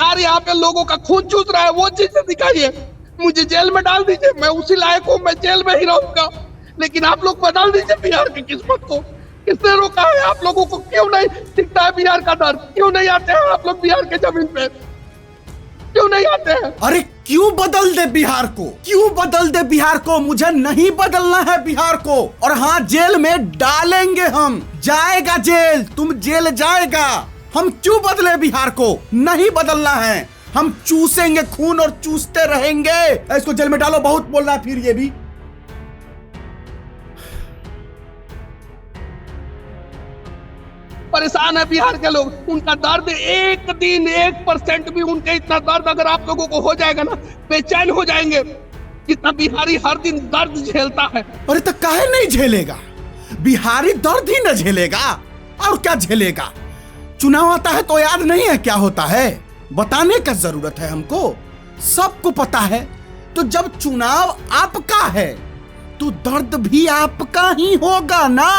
सरकार यहाँ पे लोगों का खून चूस रहा है, वो चीजें दिखाइए। मुझे जेल में डाल दीजिए, मैं उसी लायक हूँ, मैं जेल में ही रहूंगा। लेकिन आप लोग बदल दीजिए बिहार की किस्मत को। किसने रोका है? आप लोगों को क्यों नहीं दिखता है बिहार का दर्द? क्यों नहीं आते हैं आप लोग बिहार के जमीन पे? क्यों नहीं आते हैं? अरे क्यों बदल दे बिहार को? क्यों बदल दे बिहार को? मुझे नहीं बदलना है बिहार को। और हाँ, जेल में डालेंगे हम। जाएगा जेल, तुम जेल जाएगा। हम क्यों बदले बिहार को? नहीं बदलना है। हम चूसेंगे खून और चूसते रहेंगे। इसको जेल में डालो, बहुत बोल रहा है फिर ये भी। परेशान है बिहार के लोग। उनका दर्द 1 दिन 1% भी उनके इतना दर्द अगर आप लोगों को हो जाएगा ना, बेचैन हो जाएंगे। जितना बिहारी हर दिन दर्द झेलता है। अरे तो काहे नहीं झेलेगा? बिहारी दर्द ही न झेलेगा और क्या झेलेगा? चुनाव आता है तो याद नहीं है क्या होता है? बताने का जरूरत है हमको? सबको पता है। तो जब चुनाव आपका है तो दर्द भी आपका ही होगा ना।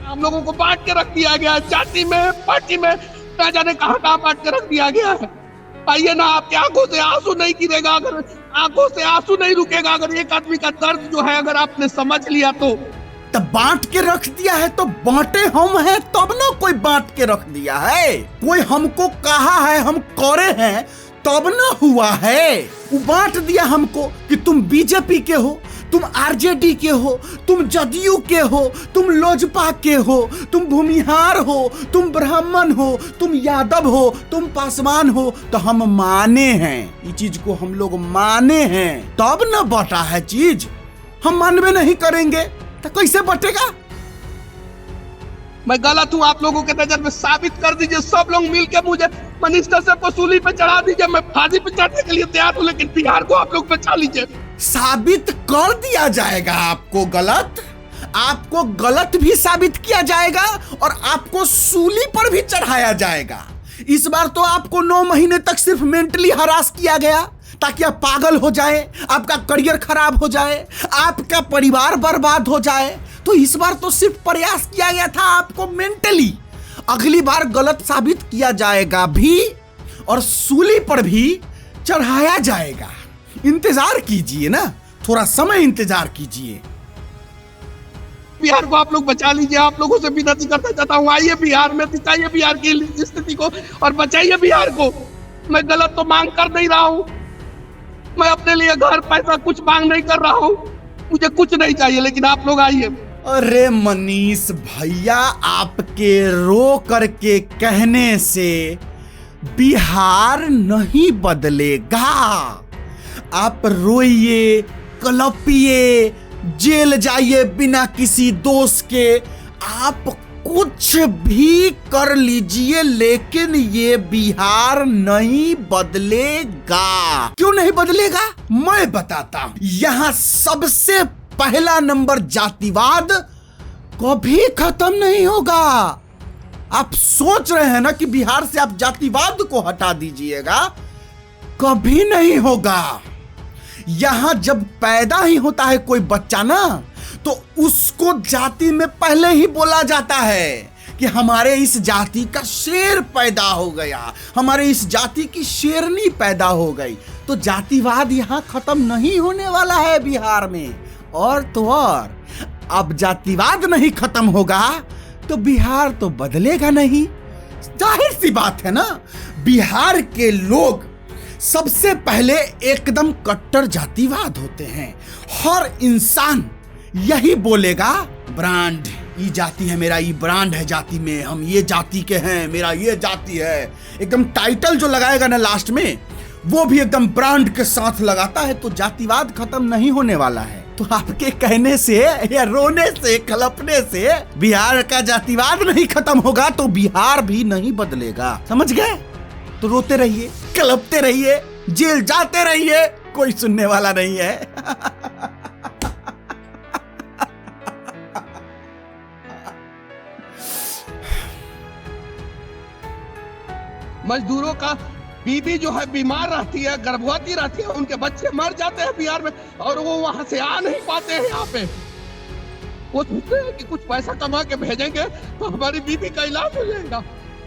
हम लोगों को बांट के रख दिया गया, जाति में, पार्टी में, ना जाने कहां कहां बांट के रख दिया गया है। आइए ना, आपकी आंखों से आंसू नहीं गिरेगा, अगर आंखों से आंसू नहीं रुकेगा, अगर एक आदमी का दर्द जो है अगर आपने समझ लिया तो बांट के रख दिया है तो बांटे हम हैं, तब ना कोई बांट के रख दिया है। कोई हमको कहा है, हम करे हैं, तब ना हुआ है। वो बांट दिया हमको कि तुम बीजेपी के हो, तुम आरजेडी के हो, तुम जदयू के हो, तुम लोजपा के हो, तुम भूमिहार हो, तुम ब्राह्मण हो, तुम यादव हो, तुम पासवान हो। तो हम माने हैं, ये चीज को हम लोग माने हैं, तब न बटा है चीज। हम मानवे नहीं करेंगे तो कैसे बटेगा? मैं गलत हूँ आप लोगों के नजर में, साबित कर दीजिए। सब लोग मिलकर मुझे मिनिस्टर साहब को सूली पे चढ़ा दीजिए, मैं फांसी पे चढ़ने के लिए तैयार हूँ, लेकिन बिहार को आप लोग बचा लीजिए। साबित कर दिया जाएगा आपको गलत, आपको गलत भी साबित किया जाएगा और आपको सूली पर भी चढ़ाया जाएगा। इस बार तो आपको 9 महीने तक सिर्फ मेंटली हरास किया गया ताकि आप पागल हो जाए, आपका करियर खराब हो जाए, आपका परिवार बर्बाद हो जाए। तो इस बार तो सिर्फ प्रयास किया गया था आपको मेंटली। अगली बार गलत साबित किया जाएगा भी और सूली पर भी चढ़ाया जाएगा। इंतजार कीजिए ना, थोड़ा समय इंतजार कीजिए। बिहार को आप लोग बचा लीजिए। आप लोगों से विनती करना चाहता हूँ, आइए बिहार में, दिखाइए बिहार की स्थिति को और बचाइए बिहार को। मैं गलत तो मांग कर नहीं रहा हूँ, मैं अपने लिए घर पैसा कुछ मांग नहीं कर रहा हूँ, मुझे कुछ नहीं चाहिए, लेकिन आप लोग आइए। अरे मनीष भैया, आपके रो करके कहने से बिहार नहीं बदलेगा। आप रोइए, कलपिए, जेल जाइए बिना किसी दोष के, आप कुछ भी कर लीजिए, लेकिन ये बिहार नहीं बदलेगा। क्यों नहीं बदलेगा? मैं बताता हूं। यहां सबसे पहला नंबर जातिवाद कभी खत्म नहीं होगा। आप सोच रहे हैं ना कि बिहार से आप जातिवाद को हटा दीजिएगा, कभी नहीं होगा। यहां जब पैदा ही होता है कोई बच्चा ना, तो उसको जाति में पहले ही बोला जाता है कि हमारे इस जाति का शेर पैदा हो गया, हमारे इस जाति की शेरनी पैदा हो गई। तो जातिवाद यहां खत्म नहीं होने वाला है बिहार में। और तो और, अब जातिवाद नहीं खत्म होगा तो बिहार तो बदलेगा नहीं। जाहिर सी बात है ना, बिहार के लोग सबसे पहले एकदम कट्टर जातिवाद होते हैं। हर इंसान यही बोलेगा, ब्रांड, ये जाति है मेरा, ये ब्रांड है जाति में, हम ये जाति के हैं, मेरा ये जाति है। एकदम टाइटल जो लगाएगा ना लास्ट में, वो भी एकदम ब्रांड के साथ लगाता है। तो जातिवाद खत्म नहीं होने वाला है। तो आपके कहने से या रोने से, कलपने से बिहार का जातिवाद नहीं खत्म होगा तो बिहार भी नहीं बदलेगा। समझ गए? तो रोते रहिए, कलपते रहिए, जेल जाते रहिए, कोई सुनने वाला नहीं है। मजदूरों का बीबी जो है बीमार रहती है, गर्भवती रहती है, उनके बच्चे मर जाते हैं बिहार में और वो वहां से आ नहीं पाते हैं यहाँ पे। वो सोचते हैं कि कुछ पैसा कमा के भेजेंगे तो हमारी बीबी का इलाज हो जाएगा।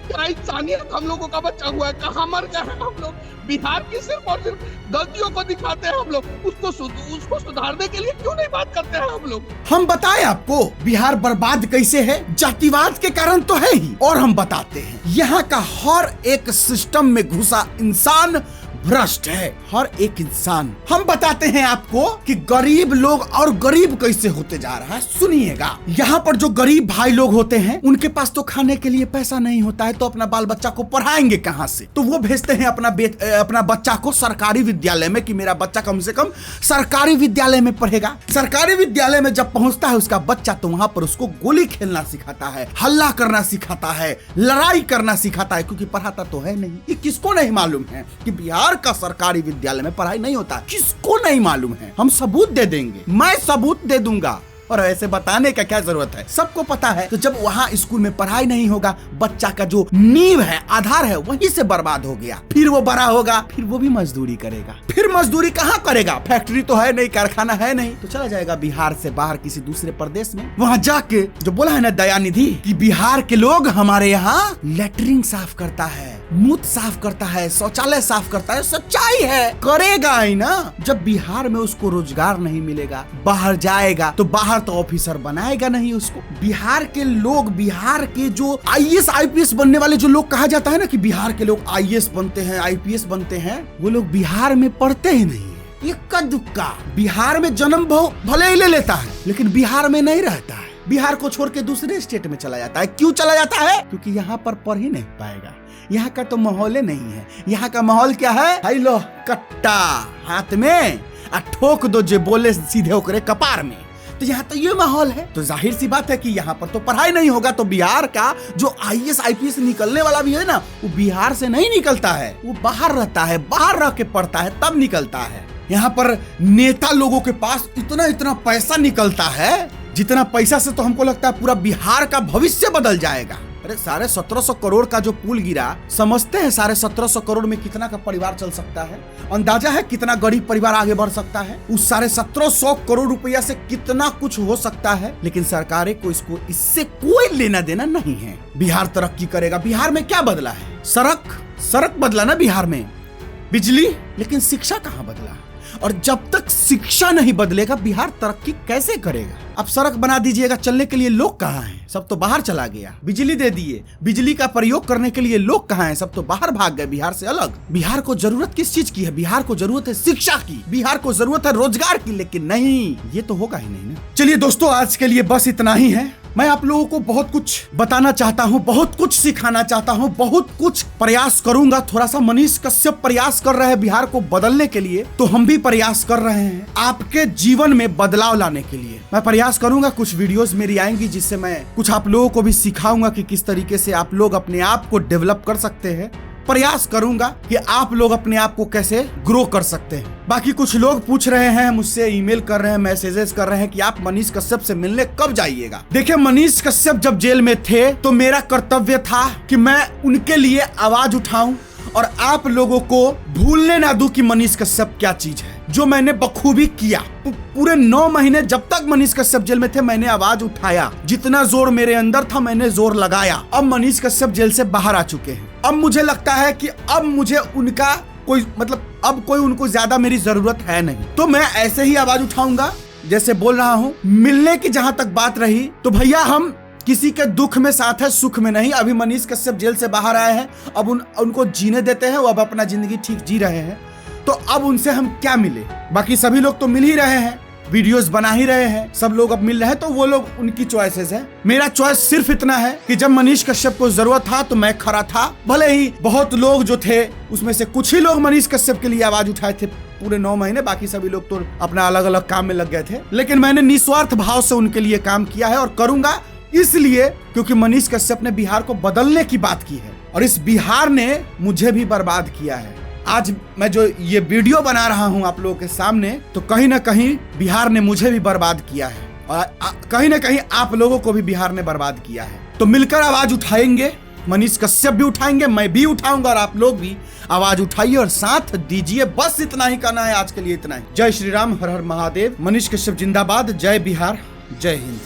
क्या इंसानियत हम लोगों का बचा हुआ है? कहाँ मर गए हैं हम लोग? बिहार की सिर्फ और सिर्फ गलतियों को दिखाते हैं हम लोग, उसको सुधारने के लिए क्यों नहीं बात करते हैं हम लोग? हम बताएं आपको बिहार बर्बाद कैसे है? जातिवाद के कारण तो है ही, और हम बताते हैं यहाँ का हर एक सिस्टम में घुसा इंसान भ्रष्ट है, हर एक इंसान। हम बताते हैं आपको कि गरीब लोग और गरीब कैसे होते जा रहा है, सुनिएगा। यहाँ पर जो गरीब भाई लोग होते हैं उनके पास तो खाने के लिए पैसा नहीं होता है, तो अपना बाल बच्चा को पढ़ाएंगे कहाँ से? तो वो भेजते हैं अपना बच्चा को सरकारी विद्यालय में कि मेरा बच्चा कम से कम सरकारी विद्यालय में पढ़ेगा। सरकारी विद्यालय में जब पहुंचता है उसका बच्चा, तो वहां पर उसको गोली खेलना सिखाता है, हल्ला करना सिखाता है, लड़ाई करना सिखाता है, क्योंकि पढ़ाता तो है नहीं। ये किसको नहीं मालूम है कि बिहार का सरकारी विद्यालय में पढ़ाई नहीं होता? किसको नहीं मालूम है? हम सबूत दे देंगे, मैं सबूत दे दूंगा, और ऐसे बताने का क्या जरूरत है, सबको पता है। तो जब वहाँ स्कूल में पढ़ाई नहीं होगा, बच्चा का जो नींव है, आधार है, वहीं से बर्बाद हो गया। फिर वो बड़ा होगा, फिर वो भी मजदूरी करेगा। फिर मजदूरी कहाँ करेगा? फैक्ट्री तो है नहीं, कारखाना है नहीं, तो चला जाएगा बिहार से बाहर किसी दूसरे प्रदेश में। वहाँ जाके जो बोला है ना दयानिधि कि बिहार के लोग हमारे यहाँ लेटरिन साफ करता है, मूत साफ करता है, शौचालय साफ करता है, सच्चाई है, करेगा ही ना। जब बिहार में उसको रोजगार नहीं मिलेगा, बाहर जाएगा तो बाहर तो ऑफिसर बनाएगा नहीं उसको। बिहार के लोग, बिहार के जो आईएएस आईपीएस बनने वाले जो लोग कहा जाता है ना कि बिहार के लोग आईएएस बनते हैं, आईपीएस बनते हैं, वो लोग बिहार में पढ़ते ही नहीं है। इक्का दुक्का बिहार में जन्म भले ही ले लेता है, लेकिन बिहार में नहीं रहता है। बिहार को छोड़ के दूसरे स्टेट में चला जाता है। क्यों चला जाता है? क्योंकि यहाँ पर पढ़ ही नहीं पाएगा। यहाँ का तो माहौल नहीं है। यहाँ का माहौल क्या है? हाई लो कट्टा हाथ में आ ठोक दो जे बोले सीधे ओकरे कपार में। तो यहाँ तो ये माहौल है, तो जाहिर सी बात है कि यहाँ पर तो पढ़ाई नहीं होगा। तो बिहार का जो आईएएस आईपीएस निकलने वाला भी है ना, वो बिहार से नहीं निकलता है, वो बाहर रहता है, बाहर रह के पढ़ता है, तब निकलता है। यहाँ पर नेता लोगों के पास इतना पैसा निकलता है, जितना पैसा से तो हमको लगता है पूरा बिहार का भविष्य बदल जाएगा। अरे 1750 करोड़ का जो पुल गिरा, समझते हैं 1750 करोड़ में कितना का परिवार चल सकता है? अंदाजा है कितना गरीब परिवार आगे बढ़ सकता है? उस 1750 करोड़ रुपया से कितना कुछ हो सकता है। लेकिन सरकारें को इससे कोई लेना देना नहीं है। बिहार तरक्की करेगा। बिहार में क्या बदला है? सड़क बदला ना बिहार में, बिजली, लेकिन शिक्षा कहाँ बदला? और जब तक शिक्षा नहीं बदलेगा बिहार तरक्की कैसे करेगा? अब सड़क बना दीजिएगा, चलने के लिए लोग कहाँ हैं? सब तो बाहर चला गया। बिजली दे दिए, बिजली का प्रयोग करने के लिए लोग कहाँ हैं? सब तो बाहर भाग गए बिहार से अलग। बिहार को जरूरत किस चीज की है? बिहार को जरूरत है शिक्षा की, बिहार को जरूरत है रोजगार की, लेकिन नहीं, ये तो होगा ही नहीं ना। चलिए दोस्तों, आज के लिए बस इतना ही है। मैं आप लोगों को बहुत कुछ बताना चाहता हूँ, बहुत कुछ सिखाना चाहता हूँ, बहुत कुछ प्रयास करूंगा। थोड़ा सा मनीष कश्यप प्रयास कर रहे हैं बिहार को बदलने के लिए, तो हम भी प्रयास कर रहे हैं आपके जीवन में बदलाव लाने के लिए। मैं प्रयास करूंगा, कुछ वीडियोस मेरी आएंगी जिससे मैं कुछ आप लोगों को भी सिखाऊंगा कि किस तरीके से आप लोग अपने आप को डेवलप कर सकते हैं। प्रयास करूंगा कि आप लोग अपने आप को कैसे ग्रो कर सकते हैं। बाकी कुछ लोग पूछ रहे हैं मुझसे, ईमेल कर रहे हैं, मैसेजेस कर रहे हैं कि आप मनीष कश्यप से मिलने कब जाइएगा। देखिए, मनीष कश्यप जब जेल में थे तो मेरा कर्तव्य था कि मैं उनके लिए आवाज उठाऊं और आप लोगों को भूलने ना दूं कि मनीष कश्यप क्या चीज है, जो मैंने बखूबी किया। पूरे 9 महीने जब तक मनीष कश्यप जेल में थे, मैंने आवाज उठाया। जितना जोर मेरे अंदर था मैंने जोर लगाया। अब मनीष कश्यप जेल से बाहर आ चुके हैं। अब मुझे लगता है कि अब मुझे उनका अब कोई उनको ज्यादा मेरी जरूरत है नहीं, तो मैं ऐसे ही आवाज उठाऊंगा जैसे बोल रहा हूँ। मिलने की जहां तक बात रही, तो भैया हम किसी के दुख में साथ है, सुख में नहीं। अभी मनीष कश्यप जेल से बाहर आए हैं, अब उनको जीने देते हैं। वो अब अपना जिंदगी ठीक जी रहे हैं, तो अब उनसे हम क्या मिले? बाकी सभी लोग तो मिल ही रहे हैं, वीडियोस बना ही रहे हैं, सब लोग अब मिल रहे हैं, तो वो लोग उनकी चॉइसेस है। मेरा चॉइस सिर्फ इतना है कि जब मनीष कश्यप को जरूरत था तो मैं खड़ा था। भले ही बहुत लोग जो थे उसमें से कुछ ही लोग मनीष कश्यप के लिए आवाज उठाए थे पूरे 9 महीने, बाकी सभी लोग तो अपना अलग अलग काम में लग गए थे। लेकिन मैंने निस्वार्थ भाव से उनके लिए काम किया है और करूंगा, इसलिए क्योंकि मनीष कश्यप ने बिहार को बदलने की बात की है और इस बिहार ने मुझे भी बर्बाद किया है। आज मैं जो ये वीडियो बना रहा हूं आप लोगों के सामने, तो कहीं ना कहीं बिहार ने मुझे भी बर्बाद किया है और कहीं ना कहीं आप लोगों को भी बिहार ने बर्बाद किया है। तो मिलकर आवाज उठाएंगे, मनीष कश्यप भी उठाएंगे, मैं भी उठाऊंगा और आप लोग भी आवाज उठाइए और साथ दीजिए। बस इतना ही करना है आज के लिए, इतना ही। जय श्री राम, हर हर महादेव। मनीष कश्यप जिंदाबाद। जय बिहार, जय हिंद।